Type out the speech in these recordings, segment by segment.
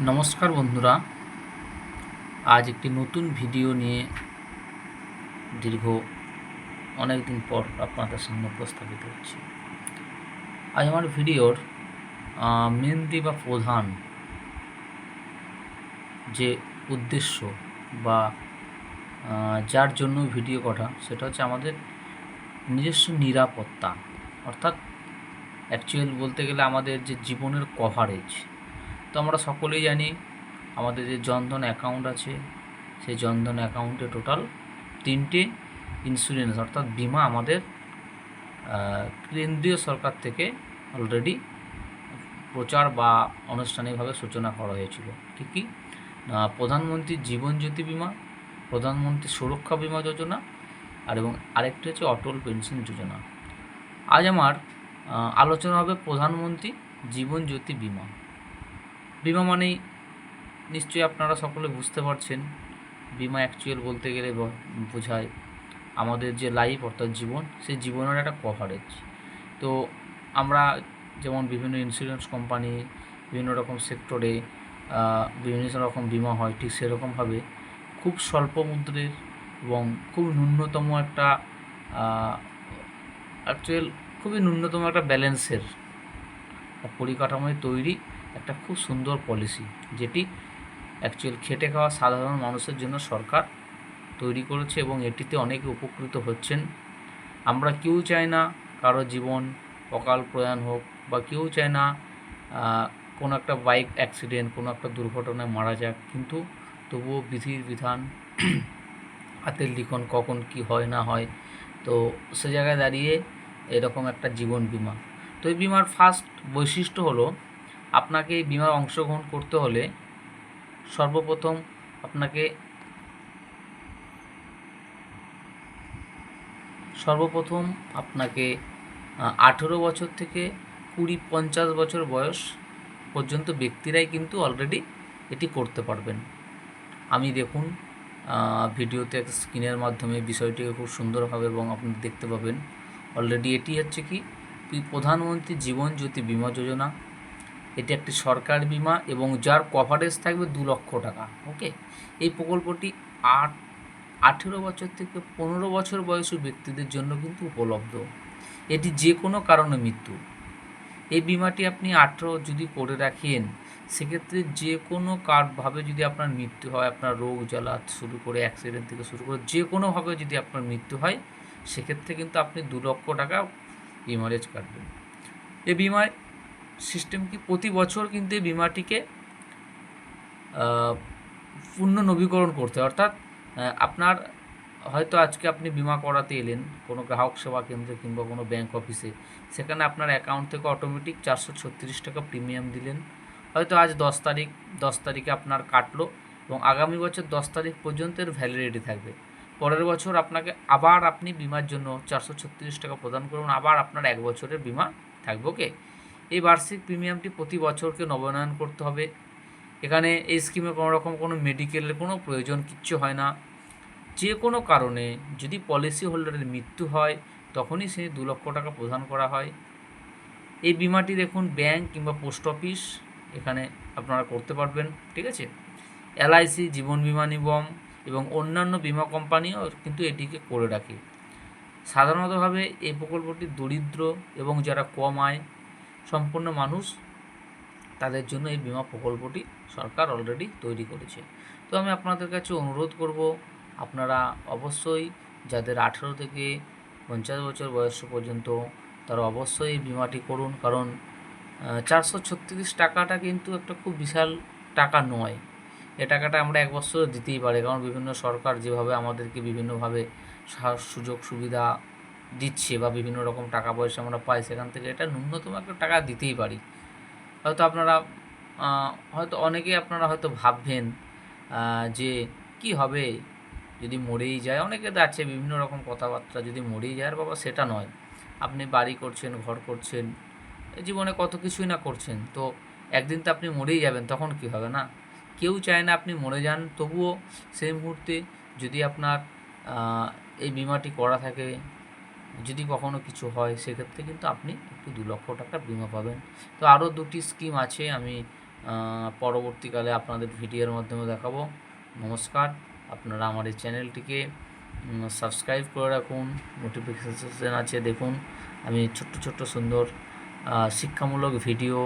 নমস্কার বন্ধুরা, আজ একটি নতুন ভিডিও নিয়ে দীর্ঘ অনেক দিন পর আপনাদের সামনে উপস্থাপিত হচ্ছে। আজ আমার ভিডিওর মেনলি বা প্রধান যে উদ্দেশ্য বা যার জন্য ভিডিও করা, সেটা হচ্ছে আমাদের নিজস্ব নিরাপত্তা, অর্থাৎ অ্যাকচুয়াল বলতে গেলে আমাদের যে জীবনের কভারেজ। তো আমরা সকলেই জানি আমাদের যে জনধন অ্যাকাউন্ট আছে, সেই জনধন অ্যাকাউন্টে টোটাল 3টে ইন্স্যুরেন্স অর্থাৎ বিমা আমাদের কেন্দ্রীয় সরকার থেকে অলরেডি প্রচার বা আনুষ্ঠানিকভাবে সূচনা করা হয়েছিল। কী কী? প্রধানমন্ত্রী জীবন জ্যোতি বিমা, প্রধানমন্ত্রী সুরক্ষা বিমা যোজনা, এবং আরেকটি হচ্ছে অটল পেনশন যোজনা। আজ আমার আলোচনা হবে প্রধানমন্ত্রী জীবন জ্যোতি বিমা। বিমা মানেই নিশ্চয়ই আপনারা সকলে বুঝতে পারছেন, বিমা অ্যাকচুয়াল বলতে গেলে বোঝায় আমাদের যে লাইফ অর্থাৎ জীবন, সেই জীবনের একটা কভারেজ। তো আমরা যেমন বিভিন্ন ইন্স্যুরেন্স কোম্পানি, বিভিন্ন রকম সেক্টরে বিভিন্ন রকম বিমা হয়, ঠিক সেরকমভাবে খুব স্বল্প মূল্যের এবং খুব ন্যূনতম একটা খুবই ন্যূনতম একটা ব্যালেন্সের পরিকাঠামোয় তৈরি একটা খুব সুন্দর পলিসি, যেটি অ্যাকচুয়াল খেটে খাওয়া সাধারণ মানুষের জন্য সরকার তৈরি করেছে এবং এটিতে অনেকে উপকৃত হচ্ছেন। আমরা কেউ চাই না কারো জীবন অকাল প্রয়াণ হোক, বা কেউ চায় না কোনো একটা বাইক অ্যাক্সিডেন্ট, কোনো একটা দুর্ঘটনায় মারা যাক, কিন্তু তবুও বিধির বিধান হাতের লিখন কখন কি হয় না হয়, তো সে জায়গায় দাঁড়িয়ে এরকম একটা জীবন বিমা। তো এই বিমার ফার্স্ট বৈশিষ্ট্য হলো, আপনাকে এই বিমার অংশগ্রহণ করতে হলে সর্বপ্রথম আপনাকে 18 বছর থেকে 20-50 বছর বয়স পর্যন্ত ব্যক্তিরাই কিন্তু অলরেডি এটি করতে পারবেন। আমি দেখুন ভিডিওতে স্ক্রিনের মাধ্যমে বিষয়টিকে খুব সুন্দরভাবে এবং আপনি দেখতে পাবেন। অলরেডি এটি হচ্ছে কি প্রধানমন্ত্রী জীবন জ্যোতি বিমা যোজনা। এটি একটি সরকারি বিমা এবং যার কভারেজ থাকবে 2 লক্ষ টাকা। ওকে, এই প্রকল্পটি 18 বছর থেকে 15 বছর বয়সী ব্যক্তিদের জন্য কিন্তু উপলব্ধ। এটি যে কোনো কারণে মৃত্যু, এই বিমাটি আপনি 18 যদি করে রাখেন, সেক্ষেত্রে যে কোনো কারভাবে যদি আপনার মৃত্যু হয়, আপনার রোগ জ্বালা শুরু করে অ্যাক্সিডেন্ট থেকে শুরু করে যে কোনোভাবে যদি আপনার মৃত্যু হয়, সেক্ষেত্রে কিন্তু আপনি 2 লক্ষ টাকা ইমারেজ কাটবেন। এই বিমার সিস্টেম কি, প্রতি বছর কিন্তু এই বিমাটিকে পূর্ণ নবীকরণ করতে হয়। অর্থাৎ আপনার হয়তো আজকে আপনি বিমা করাতে এলেন কোনো গ্রাহক সেবা কেন্দ্রে কিংবা কোনো ব্যাঙ্ক অফিসে, সেখানে আপনার অ্যাকাউন্ট থেকে অটোমেটিক 436 টাকা প্রিমিয়াম দিলেন। হয়তো আজ 10 তারিখে আপনার কাটলো এবং আগামী বছর 10 তারিখ পর্যন্ত এর ভ্যালিডিটি থাকবে। পরের বছর আপনাকে আবার আপনি বিমার জন্য 436 টাকা প্রদান করুন, আবার আপনার 1 বছরের বিমা থাকবে। ওকে, এই বার্ষিক প্রিমিয়ামটি প্রতি বছরকে নবায়ন করতে হবে। এখানে এই স্কিমে কোনো রকম কোনো মেডিকেলের কোনো প্রয়োজন কিচ্ছু হয় না। যে কোনো কারণে যদি পলিসি হোল্ডারের মৃত্যু হয়, তখনই সে 2 লক্ষ টাকা প্রদান করা হয়। এই বিমাটি দেখুন ব্যাঙ্ক কিংবা পোস্ট অফিস এখানে আপনারা করতে পারবেন। ঠিক আছে, LIC, জীবন বিমা নিগম এবং অন্যান্য বিমা কোম্পানিও কিন্তু এটিকে করে রাখে। সাধারণতভাবে এই প্রকল্পটি দরিদ্র এবং যারা কম আয় সম্পন্ন মানুষ, তাদের জন্য এই বিমা প্রকল্পটি সরকার অলরেডি তৈরি করেছে। তো আমি আপনাদের কাছে অনুরোধ করব, আপনারা অবশ্যই যাদের 18 থেকে 50 বছর বয়স পর্যন্ত, তারা অবশ্যই এই বিমাটি করুন। কারণ 436 টাকাটা কিন্তু একটা খুব বিশাল টাকা নয়। এ টাকাটা আমরা 1 বছরে দিতেই পারি, কারণ বিভিন্ন সরকার যেভাবে আমাদেরকে বিভিন্নভাবে সুযোগ সুবিধা দিচ্ছে বা বিভিন্ন রকম টাকা পয়সা আমরা পাই, সেখান থেকে এটা ন্যূনতম একটা টাকা দিতেই পারি। হয়তো আপনারা হয়তো অনেকেই আপনারা হয়তো ভাববেন যে কি হবে যদি মরেই যায়। অনেকে তো আছে বিভিন্ন রকম কথাবার্তা, যদি মরেই যায়। আর বাবা, সেটা নয়। আপনি বাড়ি করছেন, ঘর করছেন, জীবনে কত কিছুই না করছেন, তো একদিন তো আপনি মরেই যাবেন, তখন কি হবে না? কেউ চায় না আপনি মরে যান, তবুও সেই মুহূর্তে যদি আপনার এই বিমাটি করা থাকে, যদি কখনো কিছু হয়, সেক্ষেত্রে কিন্তু আপনি একটু 2 লক্ষ টাকার বিমা পাবেন। তো আরও 2টি স্কিম আছে, আমি পরবর্তীকালে আপনাদের ভিডিওর মাধ্যমে দেখাবো। নমস্কার। আপনারা আমার এই চ্যানেলটিকে সাবস্ক্রাইব করে রাখুন, নোটিফিকেশান আছে দেখুন। আমি ছোট্ট ছোট্ট সুন্দর শিক্ষামূলক ভিডিও,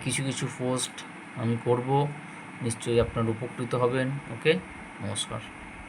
কিছু কিছু পোস্ট আমি করব, নিশ্চয়ই আপনারা উপকৃত হবেন। ওকে, নমস্কার।